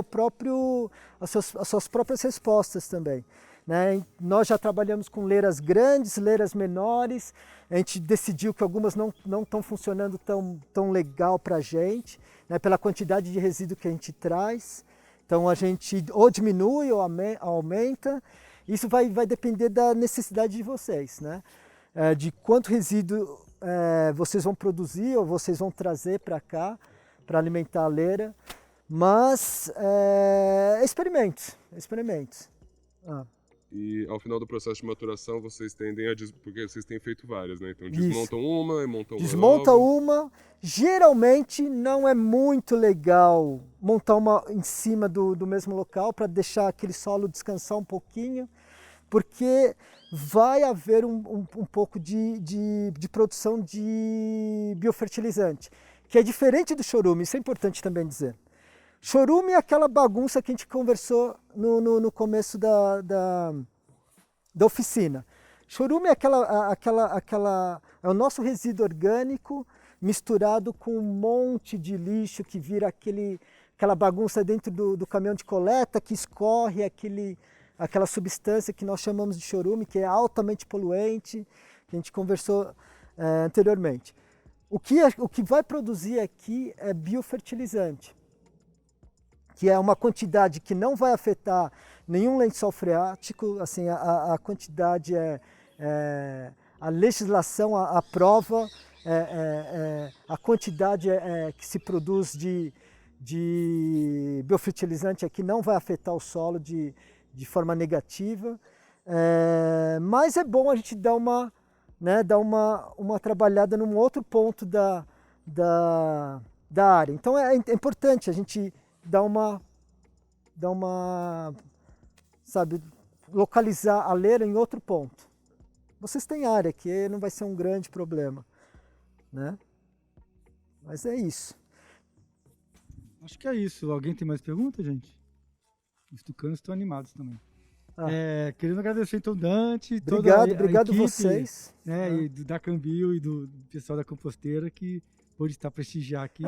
às suas próprias respostas também, né? Nós já trabalhamos com leiras grandes, leiras menores. A gente decidiu que algumas não estão funcionando tão legal para a gente, né? Pela quantidade de resíduo que a gente traz. Então a gente ou diminui ou aumenta. Isso vai depender da necessidade de vocês, né? De quanto resíduo vocês vão produzir ou vocês vão trazer para cá, para alimentar a leira. Mas experimentos. E ao final do processo de maturação, vocês tendem porque vocês têm feito várias, né? Então desmontam uma e montam uma Desmonta nova. uma. Geralmente não é muito legal montar uma em cima do mesmo local para deixar aquele solo descansar um pouquinho, porque vai haver um pouco de produção de biofertilizante, que é diferente do chorume, isso é importante também dizer. Chorume é aquela bagunça que a gente conversou no começo da oficina. Chorume é é o nosso resíduo orgânico misturado com um monte de lixo que vira aquela bagunça dentro do caminhão de coleta, que escorre aquela substância que nós chamamos de chorume, que é altamente poluente, que a gente conversou anteriormente. O que vai produzir aqui é biofertilizante, que é uma quantidade que não vai afetar nenhum lençol freático. Assim, a quantidade a legislação aprova a quantidade que se produz de biofertilizante aqui não vai afetar o solo de forma negativa, mas é bom a gente dar uma trabalhada num outro ponto da área. Então é importante a gente localizar a leira em outro ponto. Vocês têm área que não vai ser um grande problema, né? Mas é isso. Acho que é isso. Alguém tem mais perguntas, gente? Os tucanos estão animados também. Querendo agradecer então Dante, obrigado equipe, vocês, né, e da Cambio e do pessoal da composteira que pôde estar prestigiar aqui.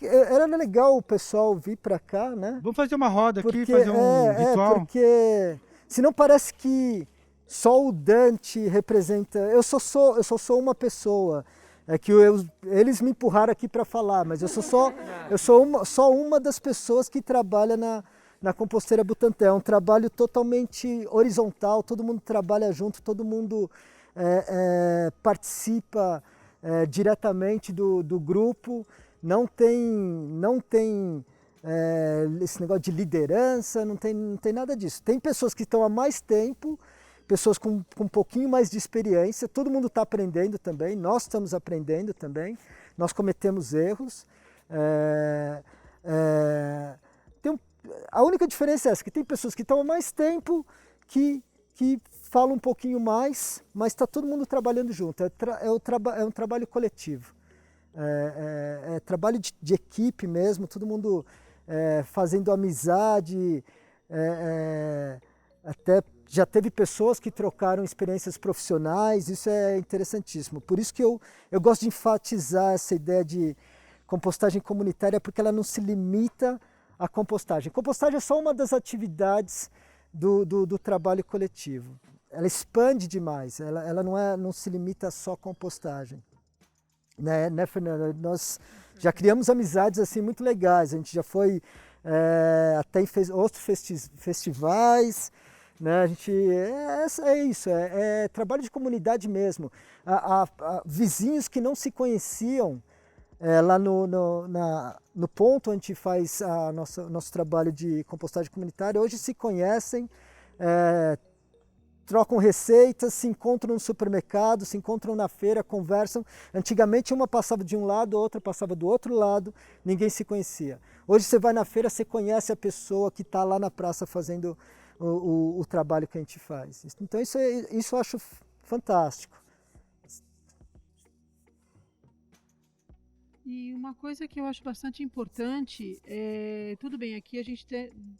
Era legal o pessoal vir para cá, né? Vamos fazer uma roda aqui, fazer um ritual. Porque senão parece que só o Dante representa. Eu só sou uma pessoa. Eles me empurraram aqui para falar, mas eu sou só uma das pessoas que trabalha na Composteira Butantã. É um trabalho totalmente horizontal, todo mundo trabalha junto, todo mundo participa diretamente do grupo. Não tem esse negócio de liderança, não tem nada disso. Tem pessoas que estão há mais tempo, pessoas com um pouquinho mais de experiência, todo mundo está aprendendo também, nós estamos aprendendo também, nós cometemos erros. A única diferença é essa, que tem pessoas que estão há mais tempo, que falam um pouquinho mais, mas está todo mundo trabalhando junto, é um trabalho coletivo, é trabalho de equipe mesmo, todo mundo fazendo amizade, até já teve pessoas que trocaram experiências profissionais, isso é interessantíssimo. Por isso que eu gosto de enfatizar essa ideia de compostagem comunitária porque ela não se limita à compostagem. Compostagem é só uma das atividades do trabalho coletivo. Ela expande demais, ela não se limita a só compostagem. Né, Fernanda? Nós já criamos amizades assim muito legais, a gente já foi até em outros festivais, né? A gente, isso, é trabalho de comunidade mesmo. Vizinhos que não se conheciam lá no ponto onde a gente faz nosso trabalho de compostagem comunitária, hoje se conhecem, trocam receitas, se encontram no supermercado, se encontram na feira, conversam. Antigamente uma passava de um lado, a outra passava do outro lado, ninguém se conhecia. Hoje você vai na feira, você conhece a pessoa que está lá na praça fazendo o trabalho que a gente faz. Então isso eu acho fantástico. E uma coisa que eu acho bastante importante tudo bem, aqui a gente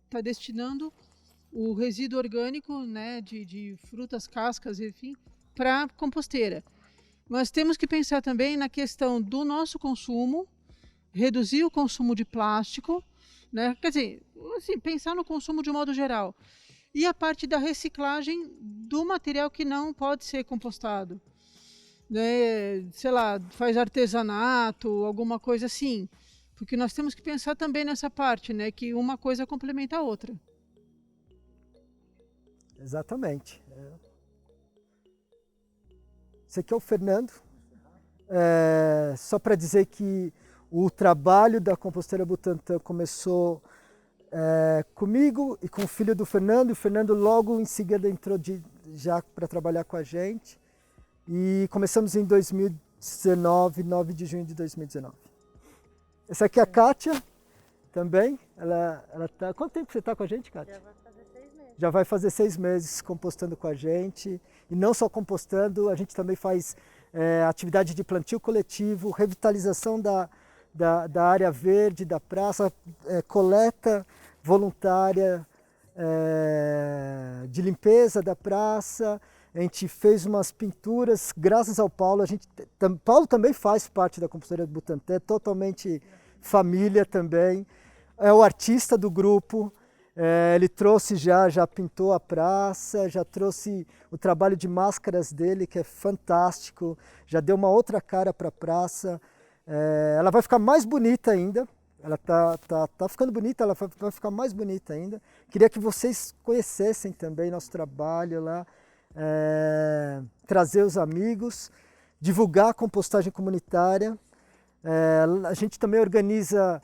está destinando o resíduo orgânico, né, de frutas, cascas, enfim, para composteira. Mas temos que pensar também na questão do nosso consumo, reduzir o consumo de plástico, né? Quer dizer, assim, pensar no consumo de um modo geral. E a parte da reciclagem do material que não pode ser compostado. Né? Sei lá, faz artesanato, alguma coisa assim. Porque nós temos que pensar também nessa parte, né, que uma coisa complementa a outra. Exatamente. Esse aqui é o Fernando. Só para dizer que o trabalho da Composteira Butantã começou comigo e com o filho do Fernando. E o Fernando logo em seguida entrou já para trabalhar com a gente. E começamos em 2019, 9 de junho de 2019. Essa aqui é a Kátia, também. Ela tá... Quanto tempo você está com a gente, Kátia? Já vai fazer 6 meses compostando com a gente. E não só compostando, a gente também faz atividade de plantio coletivo, revitalização da área verde, da praça, coleta voluntária de limpeza da praça. A gente fez umas pinturas, graças ao Paulo. Paulo também faz parte da Composteira do Butantã, é totalmente família também. É o artista do grupo. Ele trouxe já pintou a praça, já trouxe o trabalho de máscaras dele, que é fantástico, já deu uma outra cara para a praça. Ela vai ficar mais bonita ainda, ela tá ficando bonita, ela vai ficar mais bonita ainda. Queria que vocês conhecessem também nosso trabalho lá, trazer os amigos, divulgar a compostagem comunitária. A gente também organiza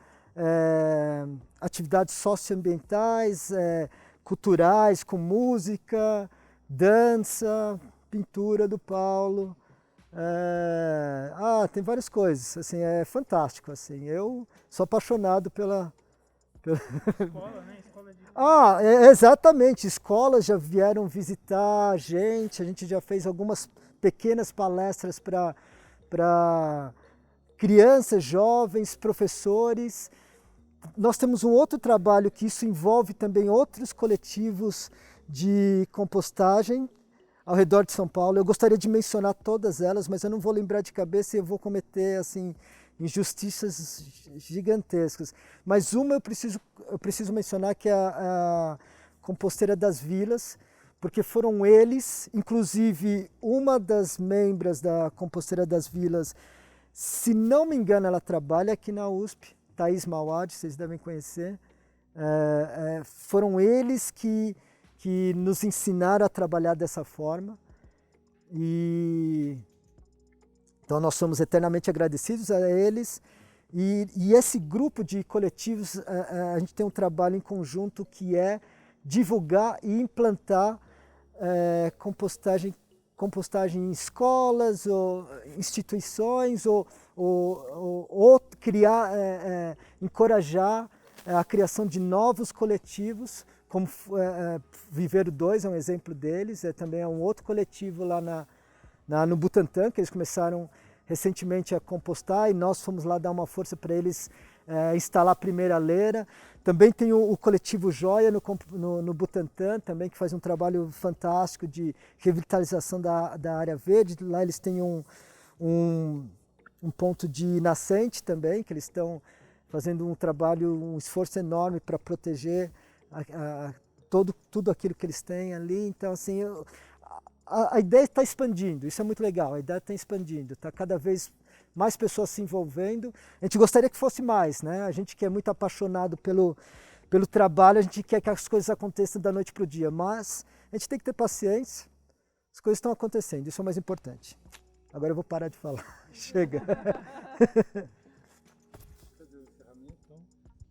atividades socioambientais, culturais, com música, dança, pintura do Paulo. Tem várias coisas, assim, é fantástico. Assim, eu sou apaixonado pela... Escola, né? Escola de... Exatamente, escolas já vieram visitar a gente já fez algumas pequenas palestras para crianças, jovens, professores. Nós temos um outro trabalho que isso envolve também outros coletivos de compostagem ao redor de São Paulo. Eu gostaria de mencionar todas elas, mas eu não vou lembrar de cabeça e eu vou cometer assim injustiças gigantescas. Mas uma eu preciso mencionar, que é a Composteira das Vilas, porque foram eles, inclusive uma das membros da Composteira das Vilas, se não me engano, ela trabalha aqui na USP, Thaís Mauad, vocês devem conhecer. Foram eles que nos ensinaram a trabalhar dessa forma. Então nós somos eternamente agradecidos a eles. E esse grupo de coletivos, a gente tem um trabalho em conjunto que é divulgar e implantar compostagem em escolas ou instituições, ou criar, encorajar a criação de novos coletivos, como Viveiro 2 é um exemplo deles, também é um outro coletivo lá no Butantã, que eles começaram recentemente a compostar, e nós fomos lá dar uma força para eles instalar a primeira leira. Também tem o coletivo Joia no Butantã, também, que faz um trabalho fantástico de revitalização da área verde. Lá eles têm um ponto de nascente também, que eles estão fazendo um trabalho, um esforço enorme para proteger tudo aquilo que eles têm ali. Então, assim, a ideia está expandindo, isso é muito legal, a ideia está expandindo, está cada vez mais pessoas se envolvendo. A gente gostaria que fosse mais, né? A gente que é muito apaixonado pelo trabalho, a gente quer que as coisas aconteçam da noite para o dia, mas a gente tem que ter paciência, as coisas estão acontecendo, isso é o mais importante. Agora eu vou parar de falar, chega.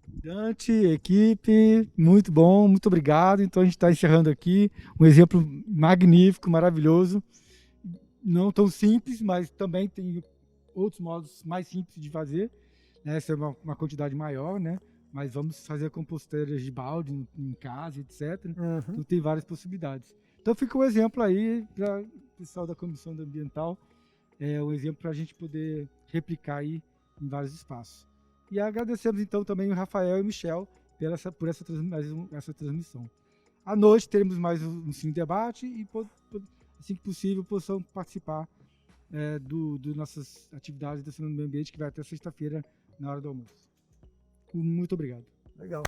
Dante, equipe, muito bom, muito obrigado. Então a gente está encerrando aqui um exemplo magnífico, maravilhoso, não tão simples, mas também tem outros modos mais simples de fazer, né? Essa é uma quantidade maior, né? Mas vamos fazer composteiras de balde em casa, etc. Então tem várias possibilidades. Então fica um exemplo aí para o pessoal da Comissão Ambiental, um exemplo para a gente poder replicar aí em vários espaços. E agradecemos então também o Rafael e o Michel por essa transmissão. À noite teremos mais um Cine Debate e, assim que possível, possam participar das nossas atividades da Semana do Meio Ambiente, que vai até sexta-feira, na hora do almoço. Muito obrigado. Legal.